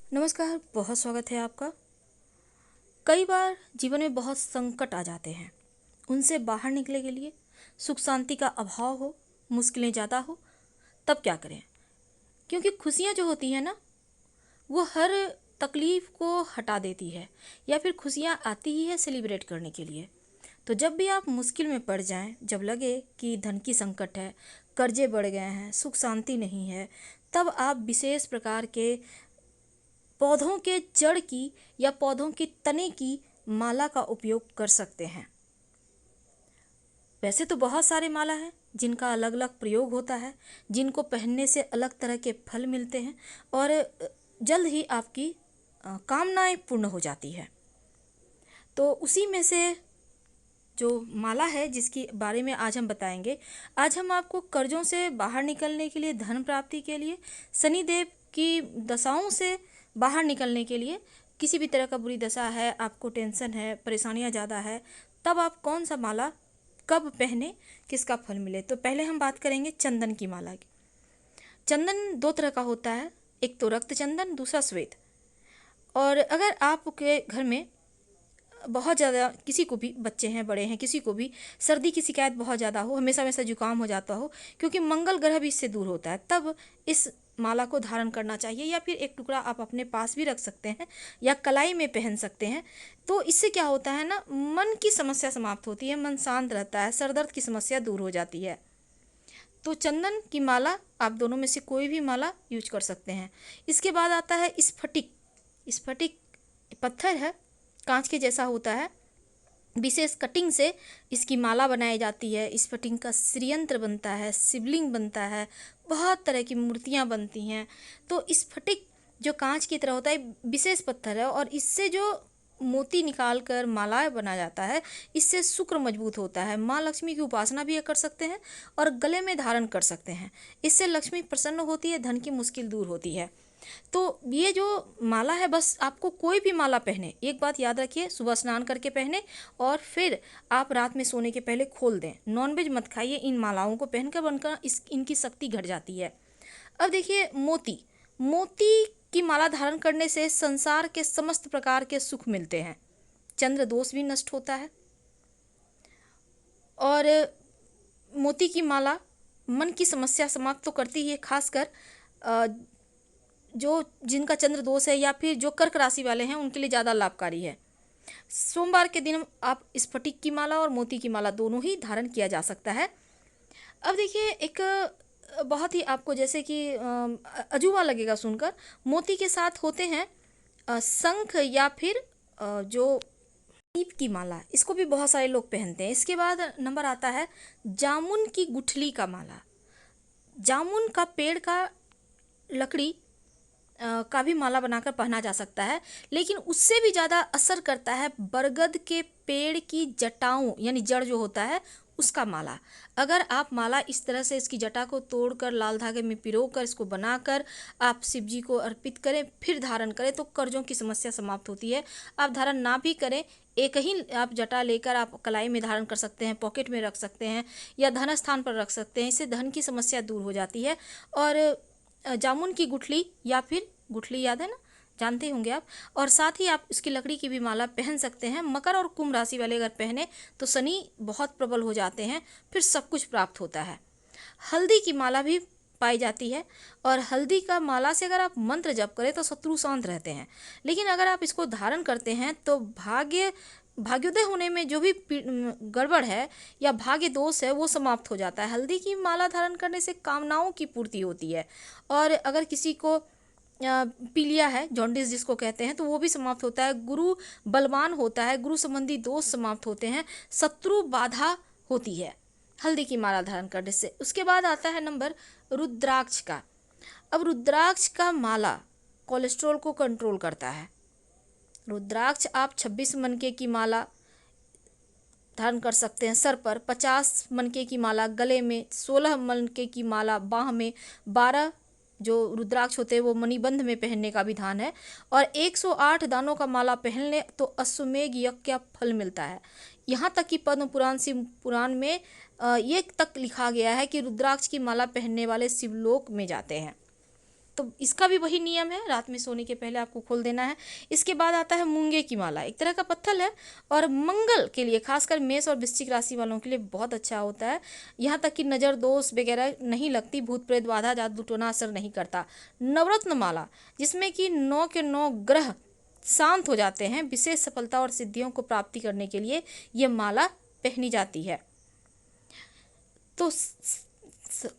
नमस्कार, बहुत स्वागत है आपका। कई बार जीवन में बहुत संकट आ जाते हैं। उनसे बाहर निकलने के लिए सुख शांति का अभाव हो, मुश्किलें ज़्यादा हो, तब क्या करें? क्योंकि खुशियाँ जो होती हैं ना, वो हर तकलीफ़ को हटा देती है, या फिर खुशियाँ आती ही है सेलिब्रेट करने के लिए। तो जब भी आप मुश्किल में पड़ जाएं, जब लगे कि धन की संकट है, कर्जे बढ़ गए हैं, सुख शांति नहीं है, तब आप विशेष प्रकार के पौधों के जड़ की या पौधों के तने की माला का उपयोग कर सकते हैं। वैसे तो बहुत सारे माला हैं जिनका अलग अलग प्रयोग होता है, जिनको पहनने से अलग तरह के फल मिलते हैं और जल्द ही आपकी कामनाएं पूर्ण हो जाती है। तो उसी में से जो माला है जिसकी बारे में आज हम बताएंगे। आज हम आपको कर्जों से बाहर निकलने के लिए, धन प्राप्ति के लिए, शनिदेव की दशाओं से बाहर निकलने के लिए, किसी भी तरह का बुरी दशा है, आपको टेंशन है, परेशानियां ज़्यादा है, तब आप कौन सा माला कब पहने, किसका फल मिले। तो पहले हम बात करेंगे चंदन की माला की। चंदन दो तरह का होता है, एक तो रक्त चंदन, दूसरा श्वेत। और अगर आपके घर में बहुत ज़्यादा, किसी को भी, बच्चे हैं, बड़े हैं, किसी को भी सर्दी की शिकायत बहुत ज़्यादा हो, हमेशा हमेशा जुकाम हो जाता हो, क्योंकि मंगल ग्रह भी इससे दूर होता है, तब इस माला को धारण करना चाहिए। या फिर एक टुकड़ा आप अपने पास भी रख सकते हैं या कलाई में पहन सकते हैं। तो इससे क्या होता है ना, मन की समस्या समाप्त होती है, मन शांत रहता है, सर दर्द की समस्या दूर हो जाती है। तो चंदन की माला आप दोनों में से कोई भी माला यूज कर सकते हैं। इसके बाद आता है स्फटिक। स्फटिक पत्थर है, कांच के जैसा होता है, विशेष कटिंग से इसकी माला बनाई जाती है। स्फटिक का श्रीयंत्र बनता है, शिवलिंग बनता है, बहुत तरह की मूर्तियाँ बनती हैं। तो स्फटिक जो कांच की तरह होता है, विशेष पत्थर है, और इससे जो मोती निकाल कर माला बना जाता है, इससे शुक्र मजबूत होता है। माँ लक्ष्मी की उपासना भी कर सकते हैं और गले में धारण कर सकते हैं। इससे लक्ष्मी प्रसन्न होती है, धन की मुश्किल दूर होती है। तो ये जो माला है, बस आपको कोई भी माला पहने, एक बात याद रखिए, सुबह स्नान करके पहने और फिर आप रात में सोने के पहले खोल दें। नॉनवेज मत खाइए, इन मालाओं को पहनकर बनकर इनकी शक्ति घट जाती है। अब देखिए मोती। मोती की माला धारण करने से संसार के समस्त प्रकार के सुख मिलते हैं, चंद्र दोष भी नष्ट होता है। और मोती की माला मन की समस्या समाप्त तो करती ही है, खासकर जो जिनका चंद्र दोष है या फिर जो कर्क राशि वाले हैं, उनके लिए ज़्यादा लाभकारी है। सोमवार के दिन आप स्फटिक की माला और मोती की माला दोनों ही धारण किया जा सकता है। अब देखिए, एक बहुत ही आपको जैसे कि अजूबा लगेगा सुनकर, मोती के साथ होते हैं शंख या फिर जो दीप की माला, इसको भी बहुत सारे लोग पहनते हैं। इसके बाद नंबर आता है जामुन की गुठली का माला। जामुन का पेड़ का लकड़ी का भी माला बनाकर पहना जा सकता है, लेकिन उससे भी ज़्यादा असर करता है बरगद के पेड़ की जटाओं, यानी जड़ जो होता है उसका माला। अगर आप माला इस तरह से इसकी जटा को तोड़कर लाल धागे में पिरोकर इसको बनाकर आप शिव जी को अर्पित करें, फिर धारण करें, तो कर्जों की समस्या समाप्त होती है। आप धारण ना भी करें, एक ही आप जटा लेकर आप कलाई में धारण कर सकते हैं, पॉकेट में रख सकते हैं या धन स्थान पर रख सकते हैं। इससे धन की समस्या दूर हो जाती है। और जामुन की गुठली, या फिर गुठली याद है ना, जानते होंगे आप। और साथ ही आप इसकी लकड़ी की भी माला पहन सकते हैं। मकर और कुंभ राशि वाले अगर पहने तो शनि बहुत प्रबल हो जाते हैं, फिर सब कुछ प्राप्त होता है। हल्दी की माला भी पाई जाती है, और हल्दी का माला से अगर आप मंत्र जप करें तो शत्रु शांत रहते हैं। लेकिन अगर आप इसको धारण करते हैं तो भाग्योदय होने में जो भी गड़बड़ है या भाग्य दोष है, वो समाप्त हो जाता है। हल्दी की माला धारण करने से कामनाओं की पूर्ति होती है। और अगर किसी को पीलिया है, जॉन्डिस जिसको कहते हैं, तो वो भी समाप्त होता है। गुरु बलवान होता है, गुरु संबंधी दोष समाप्त होते हैं, शत्रु बाधा होती है हल्दी की माला धारण करने से। उसके बाद आता है नंबर रुद्राक्ष का। अब रुद्राक्ष का माला कोलेस्ट्रॉल को कंट्रोल करता है। रुद्राक्ष आप 26 मनके की माला धारण कर सकते हैं सर पर, 50 मनके की माला गले में, 16 मनके की माला बाह में, 12 जो रुद्राक्ष होते हैं वो मणिबंध में पहनने का विधान है, और 108 दानों का माला पहन ले तो अश्वमेघ यज्ञ का फल मिलता है। यहाँ तक कि पद्म पुराण, शिव पुराण में ये तक लिखा गया है कि रुद्राक्ष की माला पहनने वाले शिवलोक में जाते हैं। तो इसका भी वही नियम है, रात में सोने के पहले आपको खोल देना है। इसके बाद आता है मूंगे की माला, एक तरह का पत्थर है और मंगल के लिए, खासकर मेष और वृश्चिक राशि वालों के लिए बहुत अच्छा होता है। यहाँ तक कि नज़र दोष वगैरह नहीं लगती, भूत प्रेत बाधा जादू टोना असर नहीं करता। नवरत्न माला, जिसमें कि 9 के 9 ग्रह शांत हो जाते हैं। विशेष सफलता और सिद्धियों को प्राप्ति करने के लिए ये माला पहनी जाती है। तो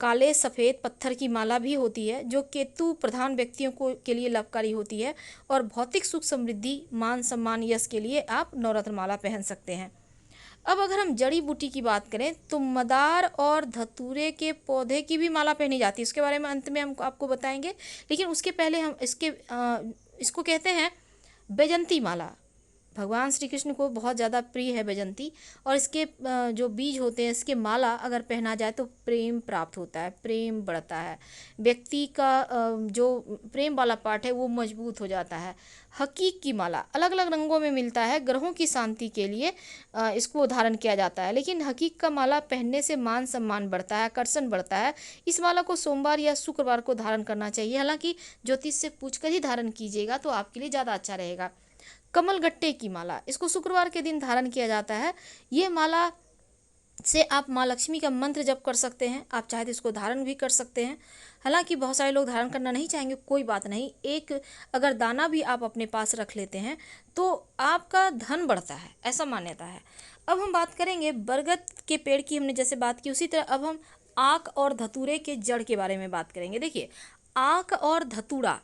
काले सफ़ेद पत्थर की माला भी होती है, जो केतु प्रधान व्यक्तियों को के लिए लाभकारी होती है और भौतिक सुख समृद्धि मान सम्मान यश के लिए आप नवरत्न माला पहन सकते हैं। अब अगर हम जड़ी बूटी की बात करें तो मदार और धतूरे के पौधे की भी माला पहनी जाती है, उसके बारे में अंत में हम आपको बताएंगे। लेकिन उसके पहले हम इसको कहते हैं बैजंती माला। भगवान श्री कृष्ण को बहुत ज़्यादा प्रिय है बैजंती, और इसके जो बीज होते हैं, इसके माला अगर पहना जाए तो प्रेम प्राप्त होता है, प्रेम बढ़ता है, व्यक्ति का जो प्रेम वाला पार्ट है वो मजबूत हो जाता है। हकीक की माला अलग अलग रंगों में मिलता है, ग्रहों की शांति के लिए इसको धारण किया जाता है। लेकिन हकीक का माला पहनने से मान सम्मान बढ़ता है, आकर्षण बढ़ता है। इस माला को सोमवार या शुक्रवार को धारण करना चाहिए, हालांकि ज्योतिष से पूछकर ही धारण कीजिएगा तो आपके लिए ज़्यादा अच्छा रहेगा। कमल गट्टे की माला, इसको शुक्रवार के दिन धारण किया जाता है। ये माला से आप माँ लक्ष्मी का मंत्र जप कर सकते हैं, आप चाहे तो इसको धारण भी कर सकते हैं। हालांकि बहुत सारे लोग धारण करना नहीं चाहेंगे, कोई बात नहीं, एक अगर दाना भी आप अपने पास रख लेते हैं तो आपका धन बढ़ता है, ऐसा मान्यता है। अब हम बात करेंगे बरगद के पेड़ की, हमने जैसे बात की उसी तरह अब हम आक और धतूरे के जड़ के बारे में बात करेंगे। देखिए, आक और धतूरा,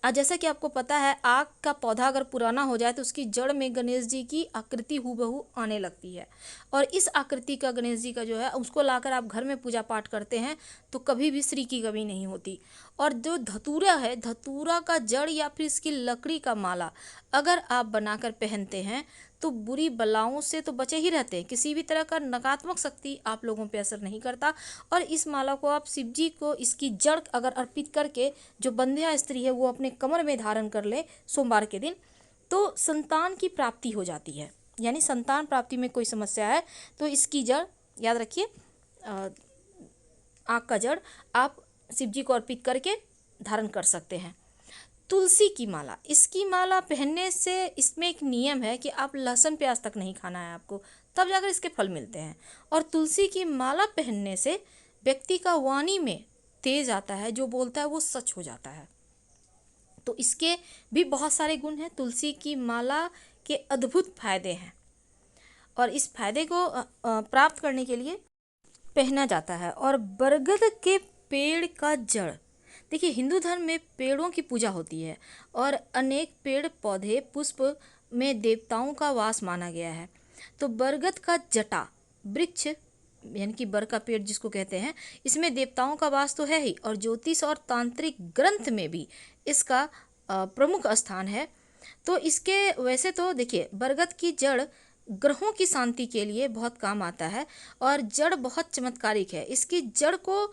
जैसा कि आपको पता है, आक का पौधा अगर पुराना हो जाए तो उसकी जड़ में गणेश जी की आकृति हूबहू आने लगती है, और इस आकृति का गणेश जी का जो है उसको लाकर आप घर में पूजा पाठ करते हैं तो कभी भी श्री की कमी नहीं होती। और जो धतूरा है, धतूरा का जड़ या फिर इसकी लकड़ी का माला अगर आप बनाकर पहनते हैं तो बुरी बलाओं से तो बचे ही रहते हैं, किसी भी तरह का नकारात्मक शक्ति आप लोगों पे असर नहीं करता। और इस माला को आप शिव जी को इसकी जड़ अगर अर्पित करके, जो बंध्या स्त्री है वो अपने कमर में धारण कर ले सोमवार के दिन, तो संतान की प्राप्ति हो जाती है। यानी संतान प्राप्ति में कोई समस्या है तो इसकी जड़, याद रखिए, आक का जड़ आप शिव जी को अर्पित करके धारण कर सकते हैं। तुलसी की माला, इसकी माला पहनने से इसमें एक नियम है कि आप लहसुन प्याज तक नहीं खाना है आपको, तब जाकर इसके फल मिलते हैं। और तुलसी की माला पहनने से व्यक्ति का वाणी में तेज आता है, जो बोलता है वो सच हो जाता है। तो इसके भी बहुत सारे गुण हैं। तुलसी की माला के अद्भुत फायदे हैं और इस फायदे को प्राप्त करने के लिए पहना जाता है। और बरगद के पेड़ का जड़, देखिए, हिंदू धर्म में पेड़ों की पूजा होती है और अनेक पेड़ पौधे पुष्प में देवताओं का वास माना गया है। तो बरगद का जटा वृक्ष, यानी कि बर का पेड़ जिसको कहते हैं, इसमें देवताओं का वास तो है ही, और ज्योतिष और तांत्रिक ग्रंथ में भी इसका प्रमुख स्थान है। तो इसके वैसे तो देखिए, बरगद की जड़ ग्रहों की शांति के लिए बहुत काम आता है और जड़ बहुत चमत्कारिक है। इसकी जड़ को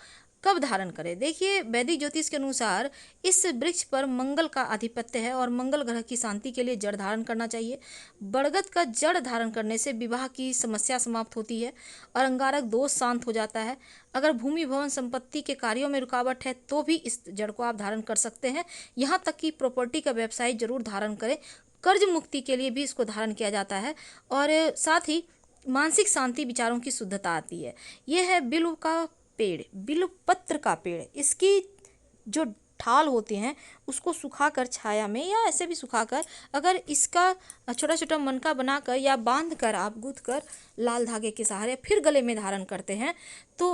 कब धारण करें? देखिए, वैदिक ज्योतिष के अनुसार इस वृक्ष पर मंगल का आधिपत्य है और मंगल ग्रह की शांति के लिए जड़ धारण करना चाहिए। बरगद का जड़ धारण करने से विवाह की समस्या समाप्त होती है और अंगारक दोष शांत हो जाता है। अगर भूमि भवन संपत्ति के कार्यों में रुकावट है तो भी इस जड़ को आप धारण कर सकते हैं। यहाँ तक कि प्रॉपर्टी का व्यवसाय जरूर धारण करें, कर्ज मुक्ति के लिए भी इसको धारण किया जाता है और साथ ही मानसिक शांति, विचारों की शुद्धता आती है। यह है बिल्व का पेड़, बिल्व पत्र का पेड़। इसकी जो ठाल होते हैं उसको सुखाकर छाया में या ऐसे भी सुखाकर, अगर इसका छोटा छोटा मनका बनाकर या बांध कर आप गूंथ कर लाल धागे के सहारे फिर गले में धारण करते हैं तो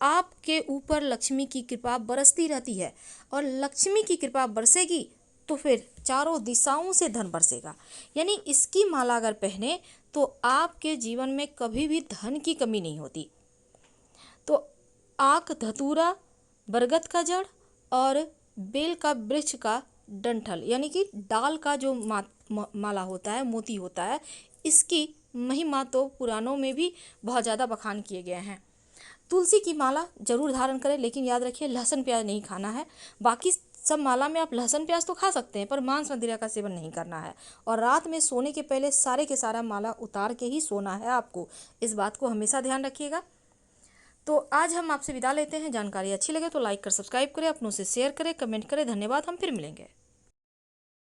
आपके ऊपर लक्ष्मी की कृपा बरसती रहती है। और लक्ष्मी की कृपा बरसेगी तो फिर चारों दिशाओं से धन बरसेगा। यानी इसकी माला अगर पहने तो आपके जीवन में कभी भी धन की कमी नहीं होती। तो आक, धतूरा, बरगद का जड़ और बेल का वृक्ष का डंठल, यानी कि डाल का जो माला होता है, मोती होता है, इसकी महिमा तो पुराणों में भी बहुत ज़्यादा बखान किए गए हैं। तुलसी की माला जरूर धारण करें, लेकिन याद रखिए लहसुन प्याज नहीं खाना है। बाकी सब माला में आप लहसुन प्याज तो खा सकते हैं, पर मांस मदिरा का सेवन नहीं करना है। और रात में सोने के पहले सारे के सारा माला उतार के ही सोना है आपको, इस बात को हमेशा ध्यान रखिएगा। तो आज हम आपसे विदा लेते हैं। जानकारी अच्छी लगे तो लाइक कर सब्सक्राइब करें, अपनों से शेयर करें, कमेंट करें। धन्यवाद। हम फिर मिलेंगे।